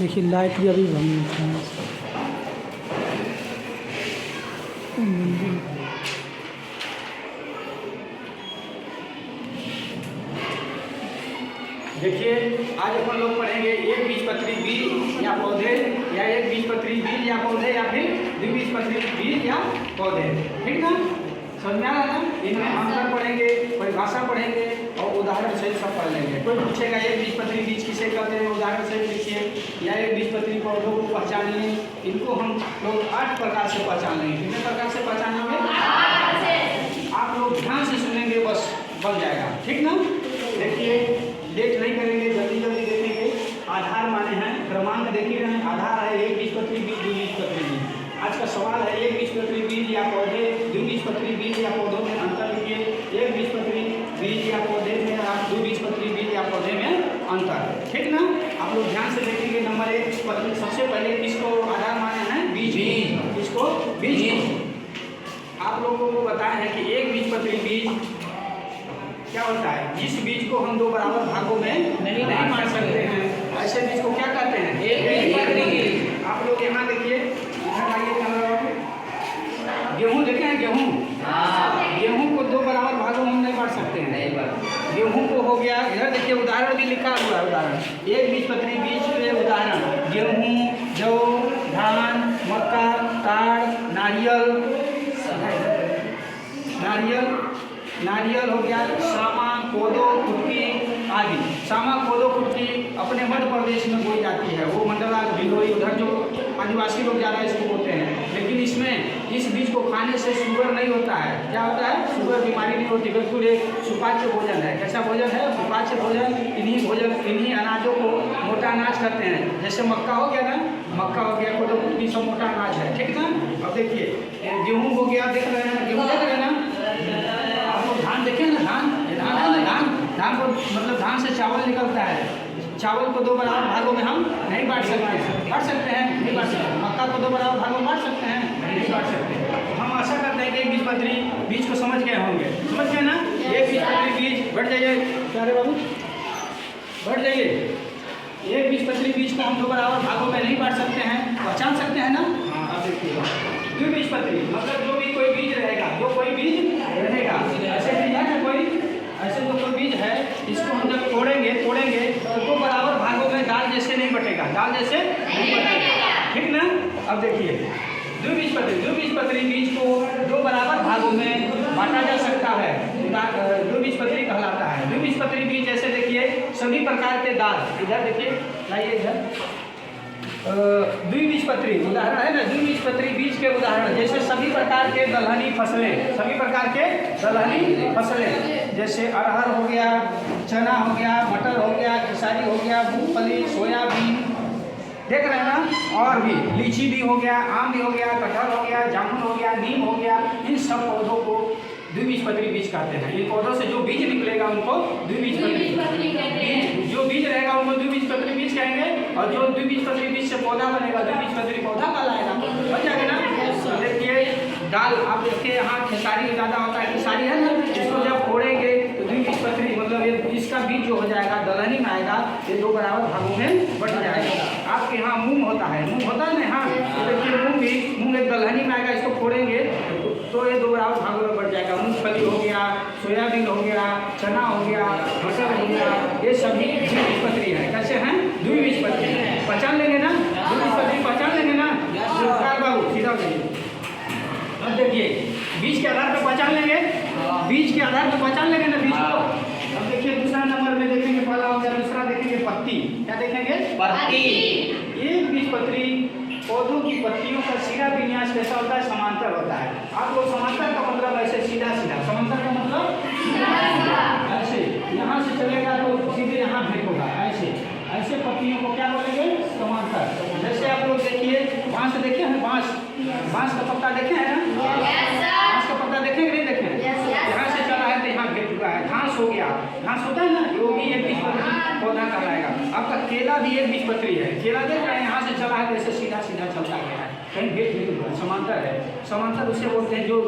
देखिए लाइट भी अभी भंग है। देखिए आज अपन लोग पढ़ेंगे एक बीजपत्री बीज या पौधे या एक बीजपत्री बीज या पौधे या फिर द्विबीजपत्री बीज या पौधे। ठीक ना, समझ में आ रहा है ना। इनमें अंतर पढ़ेंगे, परिभाषा पढ़ेंगे और उदाहरण सहित सब पढ़ लेंगे। कोई पूछेगा एक बीजपत्री बीज किसे कहते हैं, उदाहरण सहित लिखिए, या एक बीजपत्री पौधों को पहचानिए। इनको हम लोग 8 प्रकार से पहचान लेंगे। कितने प्रकार से पहचानेंगे? आप लोग ध्यान से सुनेंगे, बस बन जाएगा। ठीक ना, देखिए लेट नहीं करेंगे, जल्दी जल्दी देखेंगे। आधार माने हैं, क्रमांक देखिए रहे हैं। आधार है एक बीजपत्री बीज, द्विबीजपत्री बीज। आज का सवाल है एक बीजपत्री बीज या पौधे, द्विबीजपत्री बीज या पौधों में अंतर लिखिए। एक बीजपत्री बीज या पौधे में और द्विबीजपत्री बीज या पौधे में अंतर। ठीक ना, आप लोग ध्यान से देखेंगे। नंबर 1 सबसे पहले किसको आधार माने हैं? बीज। किसको? बीज। आप लोगों को बताया है कि एक बीजपत्री बीज क्या होता है? जिस बीज को हम 2 बराबर भागों में नहीं बांट सकते हैं, ऐसे बीज को क्या कहते हैं? एक बीजपत्री बीज। आप लोग यहाँ देखिए, इधर आइए कैमरा। गेहूँ देखे हैं? गेहूँ को 2 बराबर भागों में हम नहीं बांट सकते हैं। गेहूँ को हो गया, इधर देखिए उदाहरण भी लिखा हुआ है। उदाहरण एक बीजपत्री बीज के उदाहरण गेहूँ, जौ, धान, मक्का, ताड़, नारियल हो गया, सामा, कोदो, कुटकी आदि। सामा, कोदो, कुटकी अपने मध्य प्रदेश में बोई जाती है। वो मंडला, भिलोई, उधर जो आदिवासी लोग ज़्यादा इसको बोते हैं। लेकिन इसमें इस बीज को खाने से शुगर नहीं होता है। क्या होता है? शुगर बीमारी नहीं होती। बिल्कुल एक सुपाच्य भोजन है। कैसा भोजन है? सुपाच्य भोजन। इन्हीं अनाजों को मोटा अनाज कहते हैं। जैसे मक्का हो गया ना, मक्का हो गया, कोदो, कुटकी सब मोटा अनाज है। ठीक ना। अब देखिए गेहूँ हो गया, देख रहे हैं गेहूँ, देख रहे हैं ना। धान देखें ना, धान है ना। धान को मतलब धान से चावल निकलता है। चावल को 2 बराबर भागों में हम नहीं बांट सकते। बांट सकते हैं? नहीं बांट सकते। मक्का को 2 बराबर भागों में बांट सकते हैं? नहीं बांट सकते। हम आशा करते हैं कि एक बीजपत्री बीज को समझ गए होंगे। समझ गए ना? एक बीजपत्री बीज, बढ़ जाइए प्यारे बाबू, बढ़ जाइए। एक बीजपत्री बीज को हम 2 बराबर भागों में नहीं बांट सकते हैं, पहचान सकते हैं ना। आप देखिए द्विबीजपत्री मतलब जो भी कोई बीज रहेगा, ऐसे बीज है ना कोई, ऐसे जो कोई बीज है, इसको हम जब तोड़ेंगे तो 2 बराबर भागों में दाल जैसे नहीं बटेगा। दाल जैसे नहीं बटेगा। ठीक ना। अब देखिए द्विबीजपत्री बीज को 2 बराबर भागों में बांटा जा सकता है, द्विबीजपत्री कहलाता है। द्विबीजपत्री बीज जैसे देखिए सभी प्रकार के दाल, इधर देखिए, लाइए इधर। द्विबीजपत्री उदाहरण है ना, द्विबीजपत्री बीज के उदाहरण जैसे सभी प्रकार के दलहनी फसलें, जैसे अरहर हो गया, चना हो गया, मटर हो गया, खेसारी हो गया, मूंगफली, सोयाबीन, देख रहे हैं ना। और भी लीची भी हो गया, आम भी हो गया, कटहल हो गया, जामुन हो गया, नीम हो गया। इन सब पौधों को द्विबीजपत्री बीज कहते हैं। इन पौधों से जो बीज निकलेगा उनको द्विबीजपत्री बीज, जो बीज रहेगा उनको द्विबीजपत्री बीज कहेंगे। और जो द्विबीजपत्री बीज से पौधा बनेगा द्विबीजपत्री पौधा कहलाएगा। बन जाएगा ना। देखिए दाल, आप देखिए यहाँ खेसारी ज़्यादा होता है, खेसारी है ना, इसको जब फोड़ेंगे तो द्विबीजपत्री मतलब इसका बीज जो हो जाएगा दलहनी में आएगा, ये 2 बराबर भागों में बट जाएगा। आपके यहाँ मूंग होता है ना यहाँ, तो देखिए मूंग एक दलहनी में आएगा, इसको फोड़ेंगे तो ये 2 बराबर भागों में बढ़ जाएगा। मूंगफली हो गया, सोयाबीन हो गया, चना हो गया, मटर हो गया, ये सभी द्विबीजपत्री है। कैसे हैं? द्विबीजपत्री। पहचान लेंगे ना, द्विबीजपत्री पहचान लेंगे ना। बाबू सीधा जाइए। अब देखिए बीज के आधार पर पहचान लेंगे, बीज के आधार पर पहचान लेंगे ना बीज को। अब देखिए दूसरा नंबर में देखेंगे, पहला हो गया, दूसरा देखेंगे पत्ती। क्या देखेंगे? पत्ती। एक बीजपत्री पौधों की पत्तियों का सीधा विन्यास कैसा होता है? समांतर होता है। आप लोग समांतर का मतलब ऐसे सीधा, समांतर का मतलब ऐसे यहाँ से चलेगा तो सीधे यहाँ भेंट होगा। ऐसे पत्तियों को क्या बोलेंगे? समांतर। जैसे आप लोग देखिए बांस देखे हैं, बांस का पत्ता देखे हैं ना? बांस का पत्ता देखेंगे नहीं देखे? यहाँ से चला है तो यहाँ भेंट हुआ है। घास हो गया, घास होता है ना, वो भी एक बीजपत्री पौधा कहलाएगा। आपका केला भी एक बीजपत्री है। केला देख रहे हैं, यहाँ से चला है तो ऐसे सीधा चलता गया है, कहीं भेंट नहीं हुआ। समांतर है। समांतर उसे बोलते हैं जो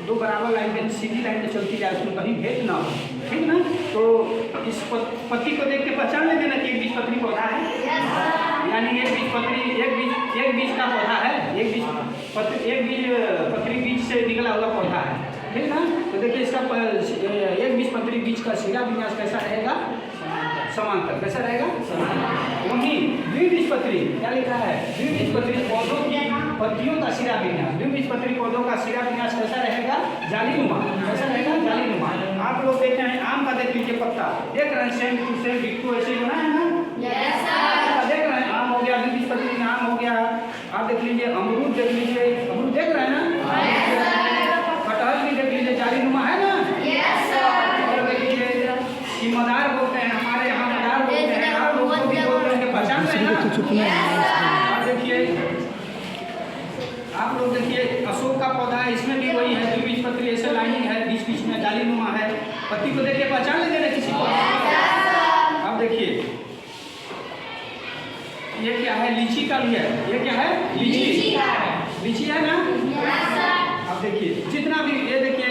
2 बराबर लाइन में सीधी लाइन में चलती जाए, उसमें कहीं भेंट ना हो। ठीक ना। तो इस पत्ती को देख के पहचान लेंगे ना कि एक बीजपत्री पौधा है, यानी एक एक बीज का पौधा है, एक बीज पत्री बीज से निकला हुआ पौधा है, ठीक ना। तो देखिए इसका एक बीज पत्री बीज का शिरा विन्यास कैसा रहेगा, समांतर, कैसा रहेगा, वहीं द्विबीजपत्री क्या लिखा है, द्विबीजपत्री पौधों की पत्तियों का शिरा विन्यास, द्विबीजपत्री पौधों का शिरा विन्यास कैसा रहेगा, जालीनुमा, कैसा रहेगा, जालीनुमा। आप लोग देख रहे हैं आम का, देख लीजिए पत्ता, देख रहे हैं सेम टू सेम डिट्टो ऐसे ही बना है ना, यस सर। देख रहे हैं आम हो गया, द्विबीजपत्री में आम हो गया। आप देख लीजिए अमरूद, देख लीजिए अमरूद, देख रहे हैं ना, यस सर। कटहल भी देख लीजिए जालीनुमा है ना, यस सर। और देख लीजिए कि मदार बोलते हैं, हमारे यहाँ मदार बोलते हैं, आप लोग को भी बोलते हैं, पहचान रहे हैं ना। और देखिए आप लोग देखिए अशोक का पौधा है, इसमें भी वही है, द्विबीजपत्री ऐसे लाइनिंग है, बीच बीच में जालीनुमा है। पत्ती को देखिए पहचान लेंगे ना किसी को। अब देखिए ये क्या है, लीची का भी है, ये क्या है, लीची लीची है ना। अब देखिए जितना भी, ये देखिए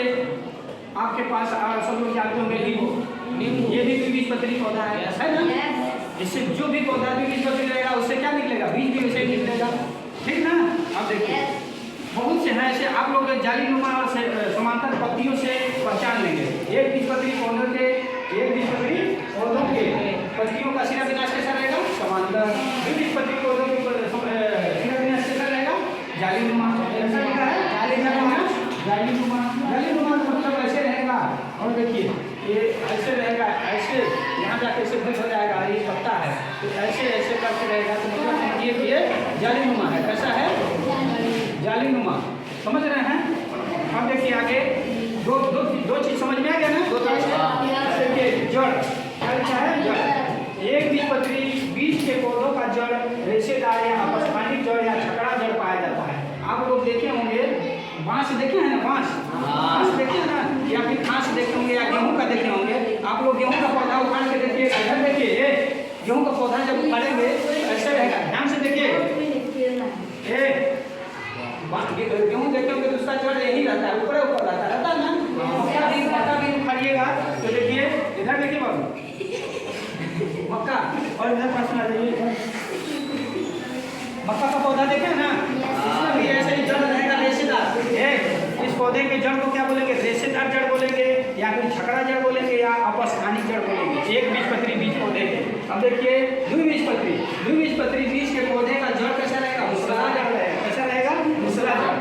आपके पास सब लोग जानते होंगे नींबू, ये भी द्विबीजपत्री पौधा है ना। इससे जो भी पौधा द्विबीजपत्री रहेगा उससे क्या निकलेगा, बीज भी वैसे निकलेगा, ठीक ना। अब देखिए बहुत से हैं ऐसे, आप लोग जालीनुमा और समांतर पत्तियों से पहचान लेंगे। एक बीजपत्री पौधों के पत्तियों का शिरा विन्यास कैसा रहेगा, समांतर। द्विबीजपत्री पौधों के शिरा विन्यास कैसा रहेगा, जालीनुमा, कैसा लिखा है, जालीनुमा का मतलब ऐसे रहेगा। और देखिए ये ऐसे रहेगा, ऐसे यहाँ जाके ऐसे बंद हो जाएगा, ये पत्ता है तो ऐसे ऐसे करके रहेगा, तो मतलब समझिए कि ये जालीनुमा है, कैसा है, जालीनुमा, समझ रहे हैं। अब देखिए आगे दो चीज समझ में आ गया ना, दो देखिए जड़ क्या लिखा है, जड़। एक बीजपत्री बीज के पौधों का जड़ रेशेदार या अपस्थानिक जड़ या छकड़ा जड़ पाया जाता है। आप लोग देखे होंगे बांस, देखे हैं ना, बांस देखे हैं ना, या फिर घास देखे होंगे, या गेहूं का देखे होंगे। आप लोग गेहूं का पौधा उखाड़ के देखिए, इधर देखिए, गेहूं का पौधा जब उखाड़ेंगे ऐसे रहेगा, ध्यान से देखिए, गेहूं देखे होंगे तो उसका जड़ यही रहता है, ऊपर रहता है ना। मक्का भी उखाड़िएगा तो देखिए, इधर देखिए बाबू मक्का, और इधर पास में आ जाइए, मक्का का पौधा देखे ना, इसमें भी ऐसे ही जड़ रहेगा रेशेदार। इस पौधे के जड़ को क्या बोलेंगे, रेशेदार जड़ बोलेंगे, या फिर छकड़ा जड़ बोलेंगे, या अपस्थानिक जड़ बोलेंगे। एक बीजपत्री बीज पौधे के। अब देखिए द्विबीजपत्री बीज के पौधे का जड़ कैसा रहेगा, मूसला जड़ रहेगा, कैसा रहेगा, मूसला जड़।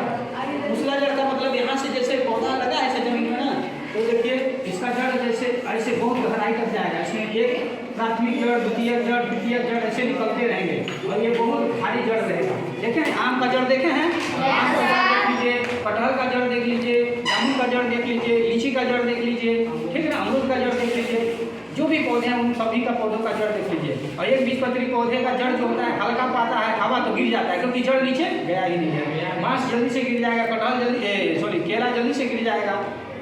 मूसला जड़ का मतलब यहाँ से जैसे पौधा लगा है जमीन में ना, तो देखिए इसका जड़ जैसे ऐसे बहुत गहराई तक जाएगा, इसमें एक प्राथमिक जड़, द्वितीय जड़, तृतीय जड़ ऐसे निकलते रहेंगे, और ये बहुत भारी जड़ रहेगा। देखें आम का जड़ देखे हैं, आम का जड़ देख लीजिए, कटहल का जड़ देख लीजिए, जामुन का जड़ देख लीजिए, लीची का जड़ देख लीजिए, ठीक है ना, अमरूद का जड़ देख लीजिए, जो भी पौधे हैं उन सभी का पौधों का जड़ देख लीजिए। और एक बीजपत्री पौधे का जड़ जो होता है हल्का पाता है, हवा तो गिर जाता है, क्योंकि जड़ नीचे गया ही नहीं है। बांस जल्दी से गिर जाएगा, कटहल जल्दी केला जल्दी से गिर जाएगा,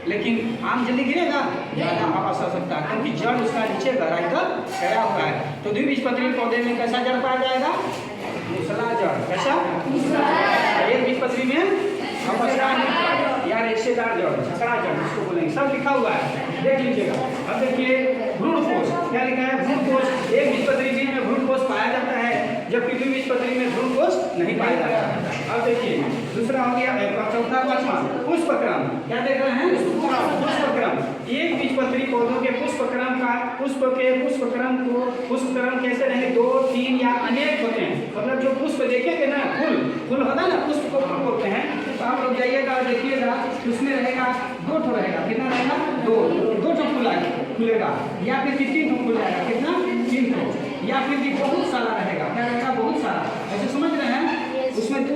लेकिन आम जल्दी गिरेगा, ज़्यादा हवा सह सकता है, क्योंकि जड़ उसका नीचे गहराई तक गया हुआ है। तो द्विबीजपत्री पौधे में कैसा जड़ पाया जाएगा, मूसला जड़, कैसा, एक बीजपत्री में अपस्थानिक या रेशेदार जड़, छकड़ा जड़ इसको बोलेंगे, सब लिखा हुआ है, देख लीजिएगा। अब देखिए भ्रूणपोष, क्या लिखा है, भ्रूणपोष। एक बीजपत्री बीज में भ्रूणपोष पाया जाता है, जबकि द्विबीजपत्री में भ्रूणपोष नहीं पाया जाता है। अब देखिए दूसरा हो गया, चौथा पांचवा पुष्पक्रम, क्या देख रहे हैं, पुष्पक्रम। एक बीजपत्री पौधों के पुष्पक्रम का पुष्पक्रम कैसे रहेंगे, 2, 3 या अनेक होते हैं। मतलब जो पुष्प देखेंगे ना, फूल होता है ना, पुष्प को फूल बोलते हैं। तो आप लोग जाइएगा और देखिएगा, उसमें रहेगा 2 ठो रहेगा, कितना रहेगा, 2 ठो खुलेगा, या फिर 3 ठो खुल जाएगा, कितना, 3 ठो, या फिर भी बहुत सारा रहेगा, क्या रहेगा, बहुत सारा, ऐसे समझ रहे हैं। उसमें 2,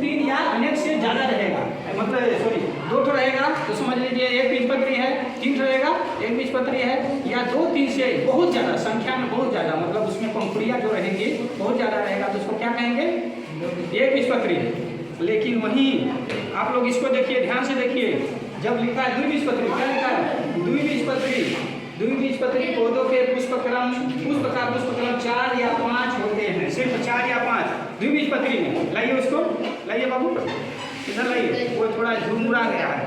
3 या अनेक से ज़्यादा रहेगा, मतलब सॉरी 2 ठो रहेगा तो समझ लीजिए एक बीजपत्री है, 3 ठो रहेगा एक बीजपत्री है, या 2, 3 से बहुत ज़्यादा, संख्या में बहुत ज़्यादा, मतलब उसमें पंखुड़ियाँ जो रहेंगी बहुत ज़्यादा रहेगा, तो उसको क्या कहेंगे, एक बीजपत्री। लेकिन वहीं आप लोग इसको देखिए, ध्यान से देखिए, जब लिखा है द्विबीजपत्री, क्या लिखा है, द्विबीजपत्री पौधों के पुष्पक्रम 4 या 5 होते हैं, सिर्फ 4 या 5 द्विबीजपत्री में। लाइए उसको, लाइए बाबू, इधर लाइए, वो थोड़ा झुरमुरा गया है,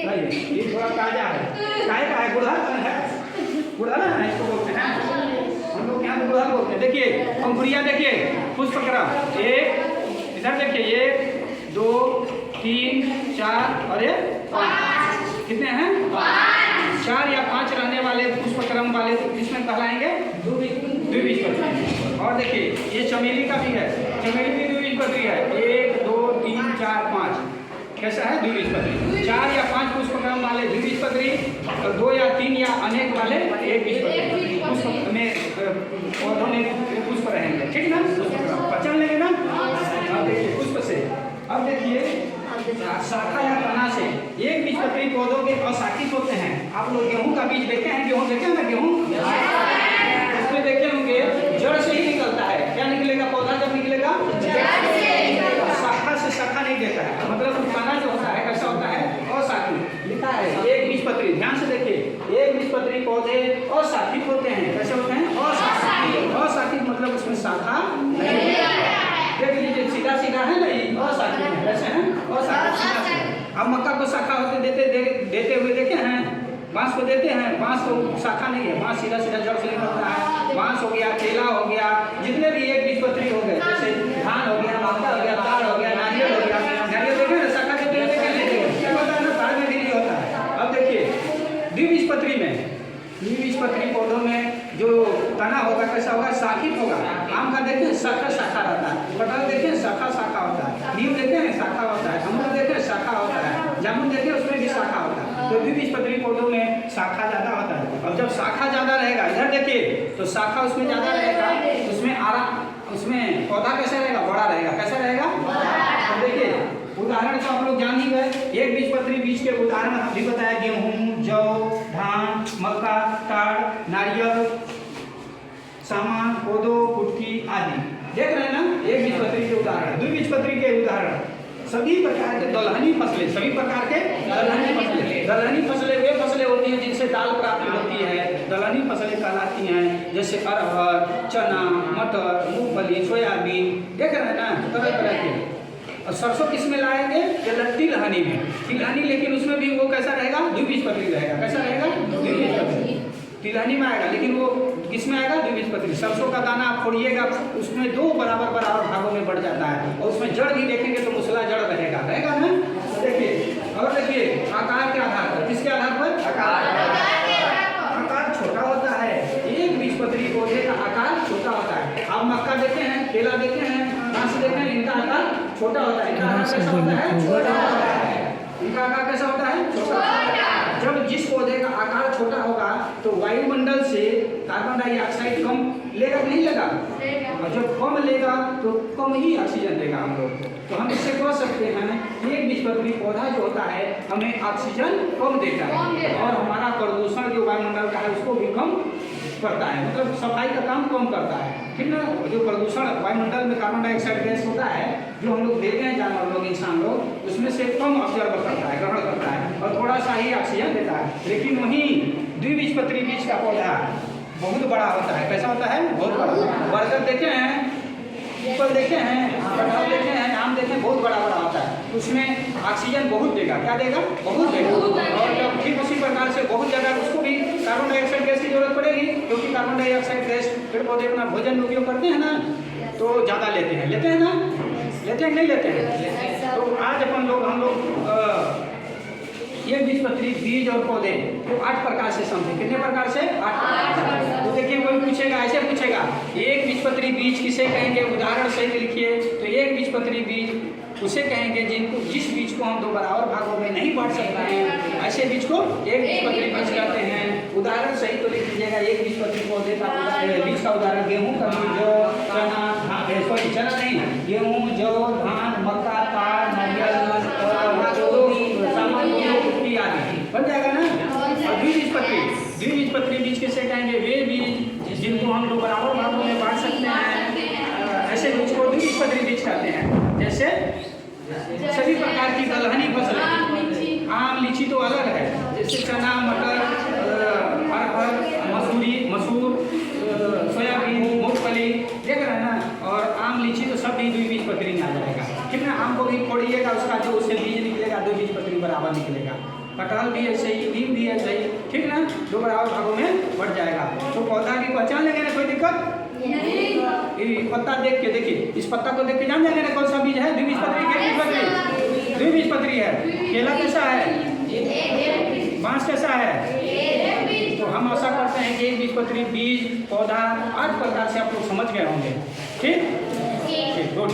लाइए, ये थोड़ा ताजा है, काय का है, बुढ़ा है, इसको बोलते हैं हम लोग यहाँ गुड़हल बोलते हैं। देखिए अंकुरिया, देखिए पुष्पक्रम, एक इधर देखिए 1 2 3 4 और ये 5, कितने हैं 4 या 5 रहने वाले पुष्पक्रम वाले किसमें कहलाएंगे द्विबीजपत्री। और देखिए ये चमेली का भी है, चमेली भी द्विबीजपत्री है, 1 2 3 4 5 कैसा है द्विबीजपत्री। 4 या 5 पुष्पक्रम वाले द्विबीजपत्री और 2 या 3 या अनेक वाले एक बीजपत्री। पुष्प में पौधों में पुष्प रहेंगे, ठीक ना, पहचान लेंगे ना। अब देखिए पुष्प से, अब देखिए शाखा या तना से एक बीजपत्री पौधों के अशाखित होते हैं। आप लोग गेहूं का बीज देखे हैं, गेहूं देखे हैं ना, गेहूं उसमें देखे होंगे जड़ से ही निकलता है। क्या निकलेगा पौधा जब निकलेगा, शाखा से शाखा नहीं देता है, मतलब तना जो होता है कैसा होता है अशाखित। लिखा है एक बीजपत्री, ध्यान से देखिए एक बीजपत्री पौधे अशाखित होते हैं। कैसे होते हैं अशाखित, अशाखित मतलब उसमें शाखा नहीं है। देख लीजिए सीधा सीधा है ना, ये अशाखित है, कैसे हैं अशाखित सीधा सीधा। अब मक्का को शाखा होते देते हुए देखे हैं, बांस को देते हैं, बांस को शाखा नहीं है, बांस सीधा सीधा जड़ से निकलता है। बांस हो गया, केला हो गया, जितने भी एक बीजपत्री हो गए, जैसे धान हो गया, मक्का हो गया, ताड़ हो गया, नारियल हो गया, नारियल देखे ना शाखा देते हैं, क्या होता है ना ताड़ में भी होता है। अब देखिए द्विबीजपत्री में, द्विबीजपत्री पौधों में जो तना होगा कैसा होगा शाखित होगा। आम का देखें शाखा शाखा रहता है, कटहल देखें शाखा शाखा होता है, नीम देखें शाखा होता है, अमरूद देखें शाखा होता है, जामुन देखें उसमें भी शाखा होता है। तो द्विबीजपत्री पौधों में शाखा ज्यादा होता है। अब जब शाखा ज्यादा रहेगा, इधर देखिए तो शाखा उसमें ज्यादा रहेगा, उसमें उसमें पौधा कैसा रहेगा बड़ा रहेगा, कैसा रहेगा। अब देखिए उदाहरण तो आप लोग जान ही गए, एक बीजपत्री बीज के उदाहरण अभी बताया, गेहूं, जौ, धान, मक्का, ताड़, नारियल, सामान, पौधों, कुटकी आदि। देख रहे हैं ना एक बीजपत्री के उदाहरण। द्विबीजपत्री के उदाहरण सभी प्रकार के दलहनी फसलें, सभी प्रकार के दलहनी फसलें, दलहनी फसलें वे फसलें होती हैं जिनसे दाल प्राप्त होती है, दलहनी फसलें कहलाती हैं। जैसे अरहर, चना, मटर, मूंगफली, सोयाबीन, देख रहे हैं ना तरह तरह के। और सरसों किस में लाएंगे, तिलहनी में, तिलहनी, लेकिन उसमें भी वो कैसा रहेगा द्विबीजपत्री रहेगा, कैसा रहेगा द्विबीजपत्री, तिलहनी में आएगा, लेकिन वो किस में आएगा द्विबीजपत्री। सरसों का दाना आप फोड़िएगा उसमें 2 बराबर भागों में बढ़ जाता है, और उसमें जड़ भी देखेंगे तो मुसला जड़ रहेगा ना। देखिए और देखिए आकार के आधार पर, किसके आधार पर, आकार छोटा होता है, एक बीजपत्री पौधे का आकार छोटा होता है। आप मक्का देखे हैं, केला देखे हैं, बांस देखे हैं, इनका आकार छोटा होता है, इनका आकार कैसा होता है छोटा होता है, इनका आकार कैसा होता है छोटा। जब जिस पौधे का आकार छोटा होगा तो वायुमंडल से कार्बन डाइऑक्साइड कम लेगा कि नहीं लेगा, और जब कम लेगा तो कम ही ऑक्सीजन देगा हम लोग को। तो हम इससे कह सकते हैं एक बीजपत्री पौधा जो होता है हमें ऑक्सीजन कम देता है, और हमारा प्रदूषण जो वायुमंडल का है उसको भी कम करता है, मतलब सफाई का काम कम करता है, ठीक ना। जो प्रदूषण वायुमंडल में कार्बन डाइऑक्साइड गैस होता है जो हम लोग देते हैं जानवर लोग, इंसान लोग, उसमें से कम ऑब्जर्व करता है, ग्रहण करता है, और थोड़ा सा ही ऑक्सीजन देता है। लेकिन वहीं द्विबीजपत्री बीज का पौधा बहुत बड़ा होता है, कैसा होता है बहुत बड़ा। बरगद देखे हैं, पीपल देखे हैं, कटहल देखे हैं, आम देखे हैं, बहुत बड़ा होता है, उसमें ऑक्सीजन बहुत देगा, क्या देगा बहुत देगा। और जब ठीक उसी प्रकार से बहुत ज़्यादा उसको भी कार्बन डाइऑक्साइड गैस की जरूरत पड़ेगी, क्योंकि कार्बन डाइऑक्साइड गैस पेड़ पौधे अपना भोजन में उपयोग करते हैं ना, तो ज़्यादा लेते हैं ना, लेते हैं नहीं लेते हैं। तो आज हम लोग ये बीजपत्री बीज और पौधे तो 8 प्रकार से समझे, कितने प्रकार से 8 प्रकार से। तो देखिए कोई पूछेगा, ऐसे पूछेगा एक बीजपत्री बीज किसे कहेंगे, उदाहरण सहित लिखिए। तो एक बीजपत्री बीज उसे कहेंगे जिस बीज को हम 2 बराबर भागों में नहीं बांट सकते हैं, ऐसे बीज को एक बीजपत्री बीज कहते हैं। उदाहरण सहित तो लिख लीजिएगा। एक बीजपत्री पौधे का बीज का उदाहरण गेहूँ का बीज, जौ, चना, चना नहीं, गेहूँ, जौ, धान, मक्का, ताड़, नारियल, बन जाएगा ना। और द्विबीजपत्री बीज किसे कहेंगे, वे बीज जिनको हम 2 बराबर भागों में बांट सकते हैं, ऐसे बीज को द्विबीजपत्री बीज कहते हैं। जैसे सभी प्रकार की दलहनी फसलें, आम, लीची तो अलग है, जैसे चना, मटर, अरहर, मसूर, सोयाबीन, मूंगफली, देख रहे हैं ना। और आम, लीची तो सब भी द्विबीजपत्री में आ जाएगा, कितना आम को भी फोड़िएगा उसका जो उससे बीज निकलेगा द्विबीजपत्री बराबर निकलेगा। कटहल भी ऐसे ही, नीम भी ऐसे ही, ठीक ना, 2 बराबर भागों में बढ़ जाएगा। तो पौधा की पहचान लेंगे ना, कोई दिक्कत ये पत्ता देख के देखिए, इस पत्ता को देख के जान जाएंगे ना कौन सा बीज है? द्विबीजपत्री है, द्विबीजपत्री? द्विबीजपत्री है। केला कैसा है? बांस कैसा है? तो हम आशा करते हैं कि द्विबीजपत्री बीज पौधा आज प्रकार से आप लोग समझ गए होंगे। ठीक, गुड।